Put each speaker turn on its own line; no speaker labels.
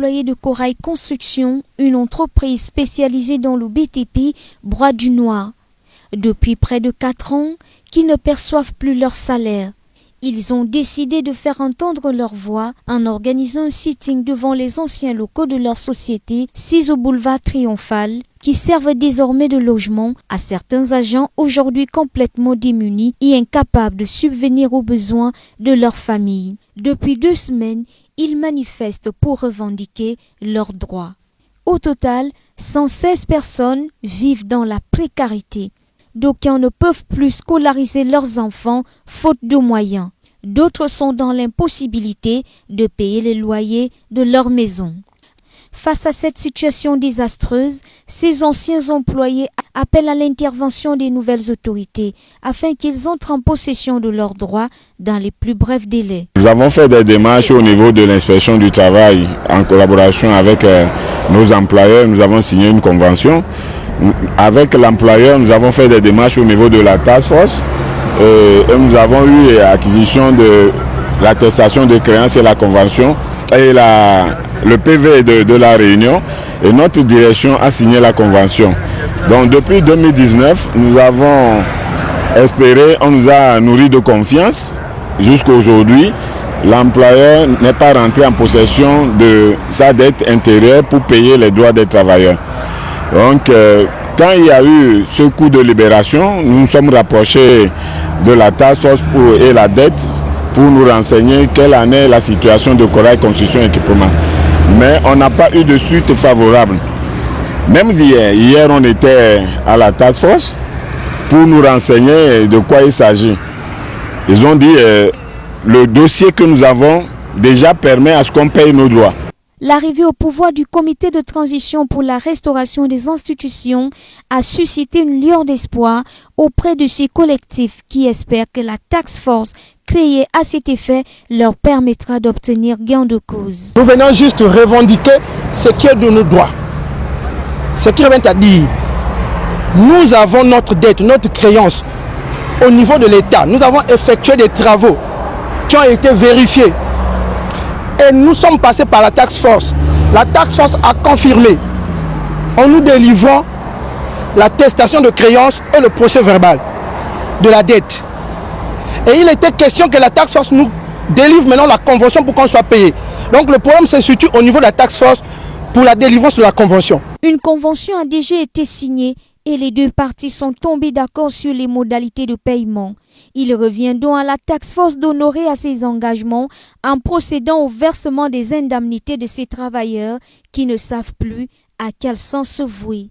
employés de Corail Construction, une entreprise spécialisée dans le BTP, Bois du Noir. Depuis près de 4 ans, qu'ils ne perçoivent plus leur salaire. Ils ont décidé de faire entendre leur voix en organisant un sitting devant les anciens locaux de leur société, 6 au boulevard Triomphal, qui servent désormais de logement à certains agents aujourd'hui complètement démunis et incapables de subvenir aux besoins de leur famille. Depuis 2 semaines, ils manifestent pour revendiquer leurs droits. Au total, 116 personnes vivent dans la précarité. D'aucuns ne peuvent plus scolariser leurs enfants faute de moyens. D'autres sont dans l'impossibilité de payer les loyers de leur maison. Face à cette situation désastreuse, ces anciens employés appellent à l'intervention des nouvelles autorités afin qu'ils entrent en possession de leurs droits dans les plus brefs délais.
Nous avons fait des démarches au niveau de l'inspection du travail en collaboration avec nos employeurs. Nous avons signé une convention. Avec l'employeur, nous avons fait des démarches au niveau de la task force et nous avons eu acquisition de l'attestation de créance et la convention et le PV de la réunion, et notre direction a signé la convention. Donc depuis 2019, nous avons espéré, on nous a nourri de confiance. Jusqu'à aujourd'hui, l'employeur n'est pas rentré en possession de sa dette intérieure pour payer les droits des travailleurs. Donc, quand il y a eu ce coup de libération, nous nous sommes rapprochés de la task force et la dette pour nous renseigner quelle en est la situation de Corail Construction Équipement. Mais on n'a pas eu de suite favorable. Même hier on était à la task force pour nous renseigner de quoi il s'agit. Ils ont dit le dossier que nous avons déjà permet à ce qu'on paye nos droits.
L'arrivée au pouvoir du comité de transition pour la restauration des institutions a suscité une lueur d'espoir auprès de ces collectifs qui espèrent que la task force créée à cet effet leur permettra d'obtenir gain de cause.
Nous venons juste revendiquer ce qui est de nos droits. Ce qui revient à dire, nous avons notre dette, notre créance au niveau de l'État. Nous avons effectué des travaux qui ont été vérifiés. Et nous sommes passés par la task force. La task force a confirmé en nous délivrant l'attestation de créance et le procès verbal de la dette. Et il était question que la task force nous délivre maintenant la convention pour qu'on soit payé. Donc le problème se situe au niveau de la task force pour la délivrance de la convention.
Une convention a déjà été signée et les deux parties sont tombées d'accord sur les modalités de paiement. Il revient donc à la task force d'honorer à ses engagements en procédant au versement des indemnités de ces travailleurs qui ne savent plus à quel sens se vouer.